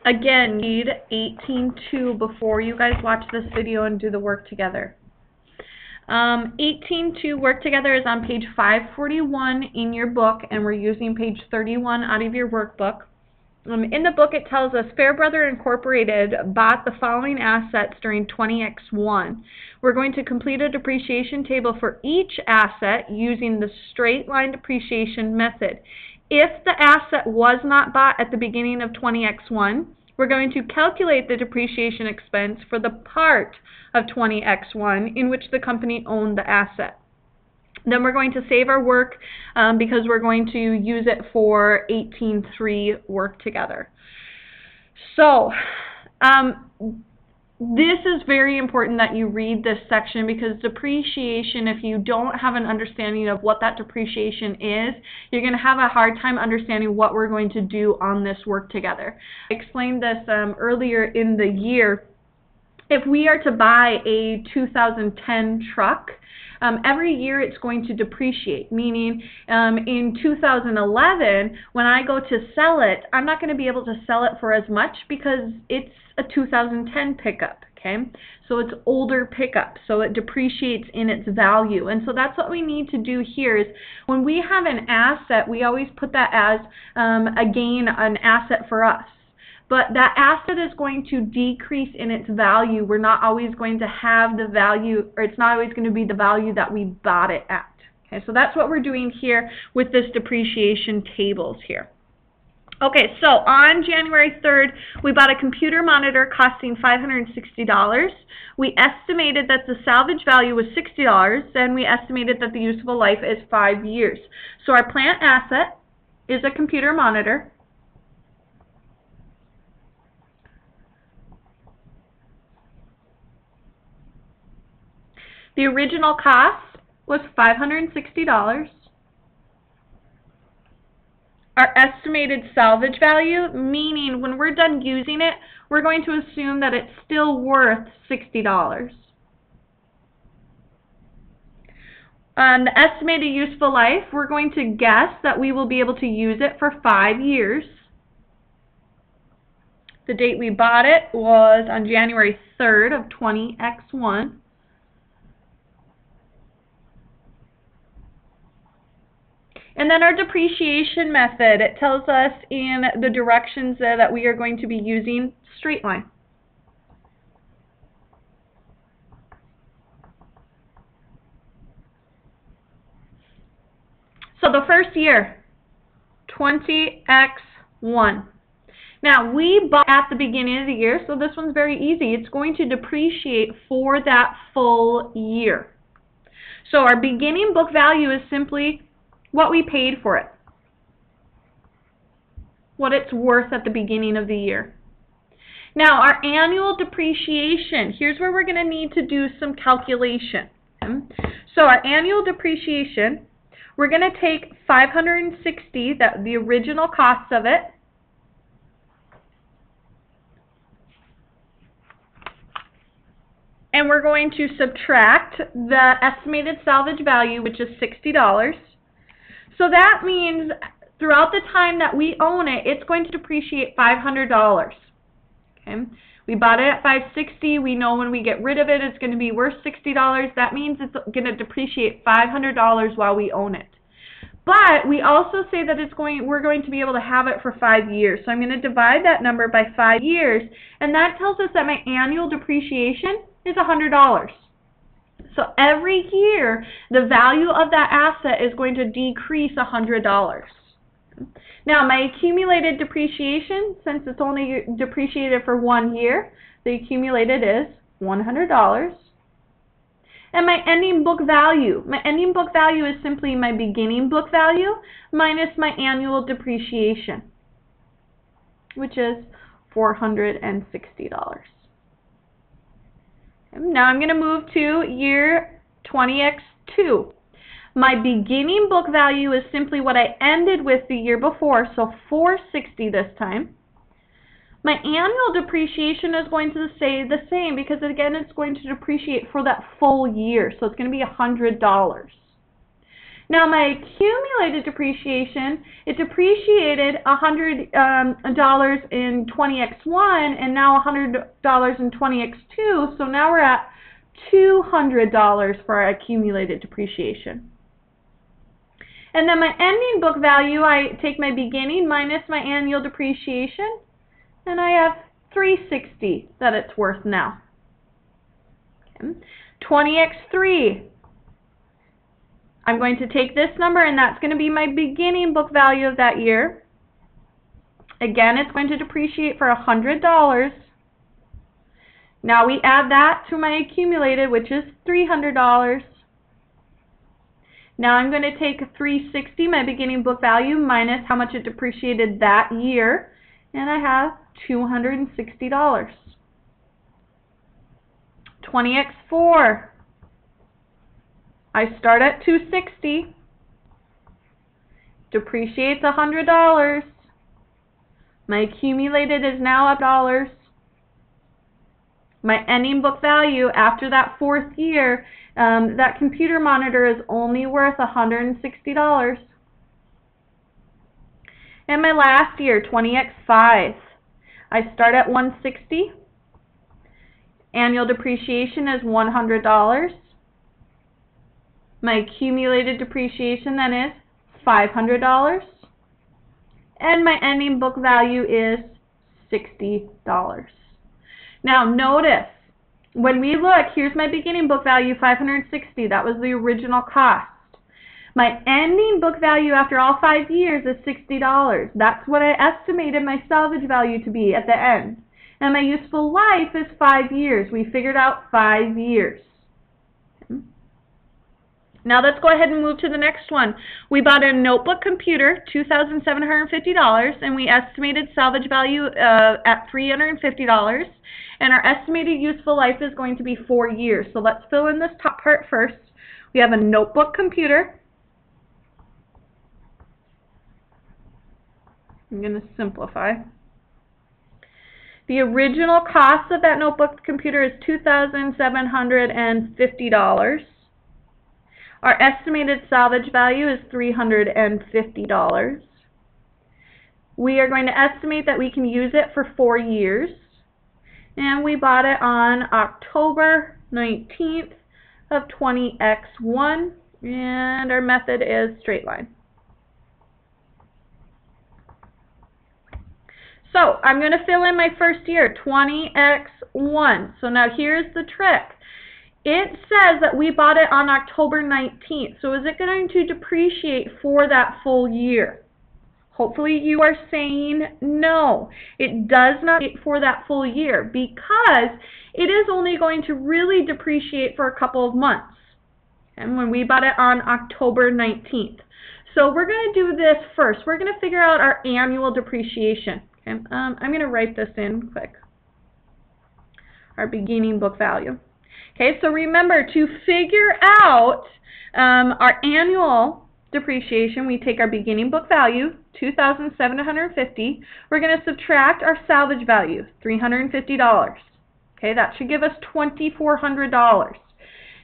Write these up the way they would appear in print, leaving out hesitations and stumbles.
Again, read 18.2 before you guys watch this video and do the work together. 18.2 work together is on page 541 in your book, and we're using page 31 out of your workbook. In the book, it tells us Fairbrother Incorporated bought the following assets during 20X1. We're going to complete a depreciation table for each asset using the straight line depreciation method. If the asset was not bought at the beginning of 20X1, we're going to calculate the depreciation expense for the part of 20X1 in which the company owned the asset. Then we're going to save our work because we're going to use it for 18.3 work together. So this is very important that you read this section, because depreciation, if you don't have an understanding of what that depreciation is, you're going to have a hard time understanding what we're going to do on this work together. I explained this earlier in the year. If we are to buy a 2010 truck, every year it's going to depreciate, meaning in 2011, when I go to sell it, I'm not going to be able to sell it for as much because it's a 2010 pickup, okay? So it's older pickup, so it depreciates in its value. And so that's what we need to do here is when we have an asset, we always put that as a gain, an asset for us. But that asset is going to decrease in its value. We're not always going to have the value, or it's not always going to be the value that we bought it at. Okay, so that's what we're doing here with this depreciation tables here. Okay, so on January 3rd, we bought a computer monitor costing $560. We estimated that the salvage value was $60, and we estimated that the useful life is 5 years. So our plant asset is a computer monitor. The original cost was $560. Our estimated salvage value, meaning when we're done using it, we're going to assume that it's still worth $60. The estimated useful life, we're going to guess that we will be able to use it for 5 years. The date we bought it was on January 3rd of 20X1. And then our depreciation method, it tells us in the directions that we are going to be using straight line. So the first year, 20X1. Now we bought at the beginning of the year, so this one's very easy. It's going to depreciate for that full year. So our beginning book value is simply what we paid for it, what it's worth at the beginning of the year. Now our annual depreciation, here's where we're going to need to do some calculation. So our annual depreciation, we're going to take $560, the original cost of it, and we're going to subtract the estimated salvage value, which is $60. So that means throughout the time that we own it, it's going to depreciate $500. Okay? We bought it at $560. We know when we get rid of it, it's going to be worth $60. That means it's going to depreciate $500 while we own it. But we also say that we're going to be able to have it for 5 years. So I'm going to divide that number by 5 years, and that tells us that my annual depreciation is $100. So every year, the value of that asset is going to decrease $100. Now, my accumulated depreciation, since it's only depreciated for 1 year, the accumulated is $100. And my ending book value. My ending book value is simply my beginning book value minus my annual depreciation, which is $460. Now I'm going to move to year 20X2. My beginning book value is simply what I ended with the year before, so $460 this time. My annual depreciation is going to stay the same because, again, it's going to depreciate for that full year, so it's going to be $100. Now my accumulated depreciation, it depreciated $100 in 20X1 and now $100 in 20X2, so now we're at $200 for our accumulated depreciation. And then my ending book value, I take my beginning minus my annual depreciation, and I have $360 that it's worth now. Okay. 20X3, I'm going to take this number, and that's going to be my beginning book value of that year. Again, it's going to depreciate for $100. Now we add that to my accumulated, which is $300. Now I'm going to take $360, my beginning book value, minus how much it depreciated that year, and I have $260. 20X4, I start at $260, depreciates $100, my accumulated is now $1. My ending book value after that 4th year, that computer monitor is only worth $160. And my last year, 20X5, I start at $160. Annual depreciation is $100. My accumulated depreciation then is $500. And my ending book value is $60. Now notice, when we look, here's my beginning book value, $560. That was the original cost. My ending book value after all 5 years is $60. That's what I estimated my salvage value to be at the end. And my useful life is 5 years. We figured out 5 years. Okay. Now let's go ahead and move to the next one. We bought a notebook computer, $2,750, and we estimated salvage value at $350. And our estimated useful life is going to be 4 years. So let's fill in this top part first. We have a notebook computer. I'm going to simplify. The original cost of that notebook computer is $2,750. Our estimated salvage value is $350. We are going to estimate that we can use it for 4 years. And we bought it on October 19th of 20X1. And our method is straight line. So I'm going to fill in my first year, 20X1. So now here's the trick. It says that we bought it on October 19th. So is it going to depreciate for that full year? Hopefully you are saying no. It does not for that full year because it is only going to really depreciate for a couple of months. And when we bought it on October 19th. So we're going to do this first. We're going to figure out our annual depreciation. Okay? I'm going to write this in quick. Our beginning book value. Okay, so remember to figure out our annual depreciation, we take our beginning book value, $2,750. We're going to subtract our salvage value, $350. Okay, that should give us $2,400.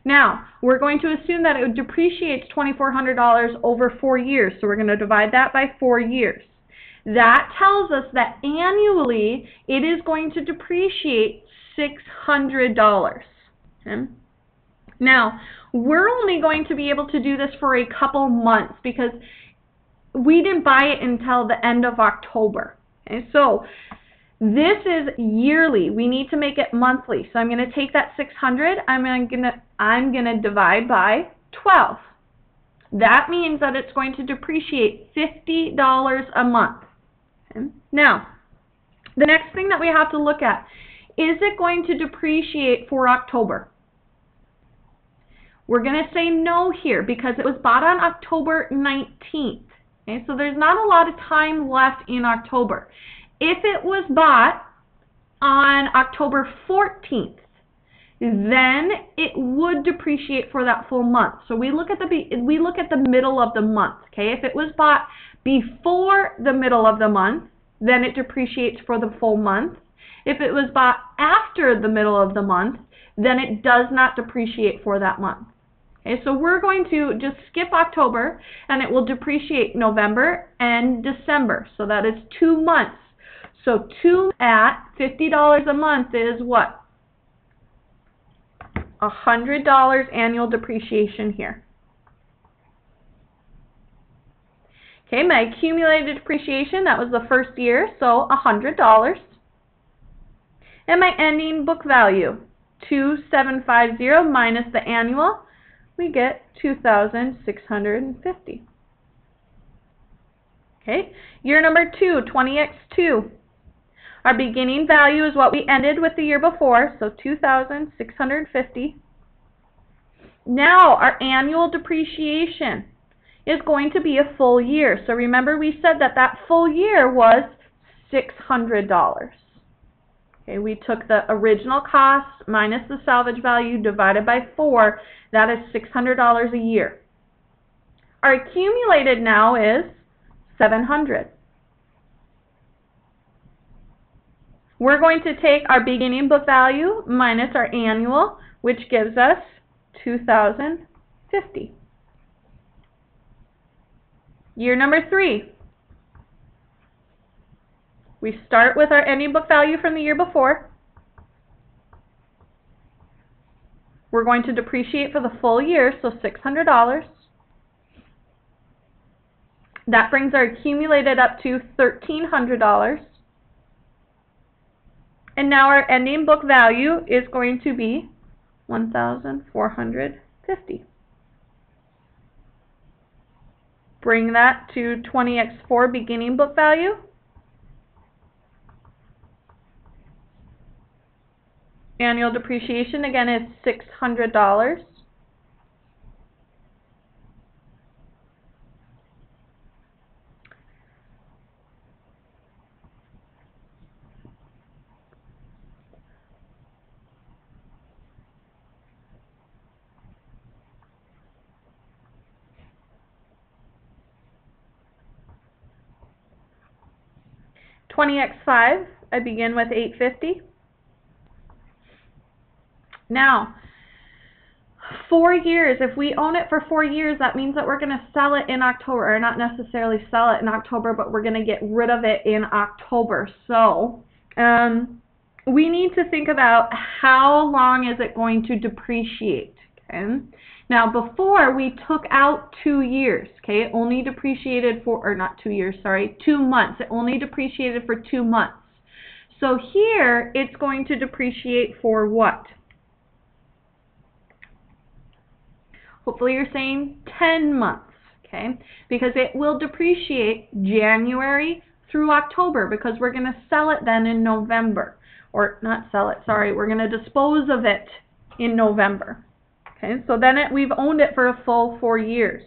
Now, we're going to assume that it depreciates $2,400 over 4 years, so we're going to divide that by 4 years. That tells us that annually it is going to depreciate $600. Okay. Now, we're only going to be able to do this for a couple months because we didn't buy it until the end of October. Okay, so this is yearly. We need to make it monthly. So I'm going to take that 600. I'm going to divide by 12. That means that it's going to depreciate $50 a month. Okay. Now, the next thing that we have to look at, is it going to depreciate for October? We're going to say no here because it was bought on October 19th. Okay, so there's not a lot of time left in October. If it was bought on October 14th, then it would depreciate for that full month. So we look at the middle of the month. Okay, if it was bought before the middle of the month, then it depreciates for the full month. If it was bought after the middle of the month, then it does not depreciate for that month. Okay, so we're going to just skip October, and it will depreciate November and December. So that is 2 months. So 2 at $50 a month is what? $100 annual depreciation here. Okay, my accumulated depreciation, that was the first year, so $100. And my ending book value, 2,750 minus the annual, we get 2,650. Okay, year number 2, 20x2. Our beginning value is what we ended with the year before, so 2,650. Now our annual depreciation is going to be a full year. So remember we said that that full year was $600. Okay, we took the original cost minus the salvage value divided by 4. That is $600 a year. Our accumulated now is $700. We're going to take our beginning book value minus our annual, which gives us $2,050. Year number 3. We start with our ending book value from the year before. We're going to depreciate for the full year, so $600. That brings our accumulated up to $1,300. And now our ending book value is going to be $1,450. Bring that to 20x4 beginning book value. Annual depreciation again is $600. $20x5, I begin with $850. Now, 4 years, if we own it for 4 years, that means that we're going to sell it in October, or not necessarily sell it in October, but we're going to get rid of it in October. So, we need to think about how long is it going to depreciate, okay? Now, before we took out 2 years, okay, it only depreciated for, or not 2 years, sorry, 2 months. It only depreciated for 2 months. So here, it's going to depreciate for what? Hopefully you're saying 10 months, okay? Because it will depreciate January through October, because we're going to sell it then in November. Or not sell it, sorry, we're going to dispose of it in November. Okay, so then we've owned it for a full 4 years.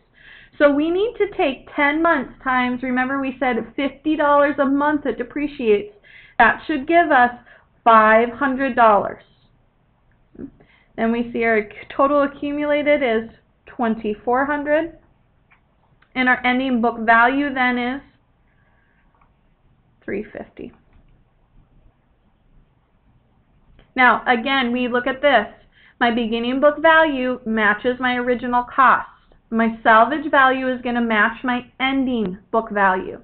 So we need to take 10 months times, remember we said $50 a month it depreciates. That should give us $500. Then we see our total accumulated is $2,400. And our ending book value then is $350. Now, again, we look at this. My beginning book value matches my original cost. My salvage value is going to match my ending book value.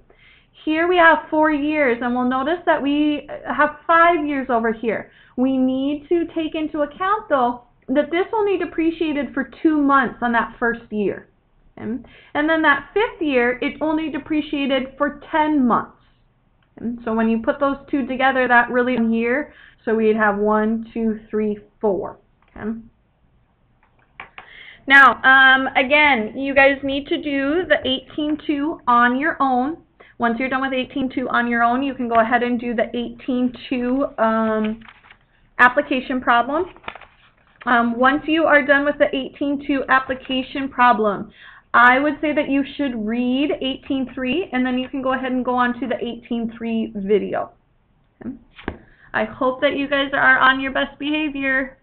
Here we have 4 years, and we'll notice that we have 5 years over here. We need to take into account, though, that this only depreciated for 2 months on that first year. Okay? And then that 5th year, it only depreciated for 10 months. And so when you put those two together, that really year, so we'd have 1, 2, 3, 4. Okay. Now, again, you guys need to do the 18.2 on your own. Once you're done with 18.2 on your own, you can go ahead and do the 18.2 application problem. Once you are done with the 18.2 application problem, I would say that you should read 18.3, and then you can go ahead and go on to the 18.3 video. Okay. I hope that you guys are on your best behavior.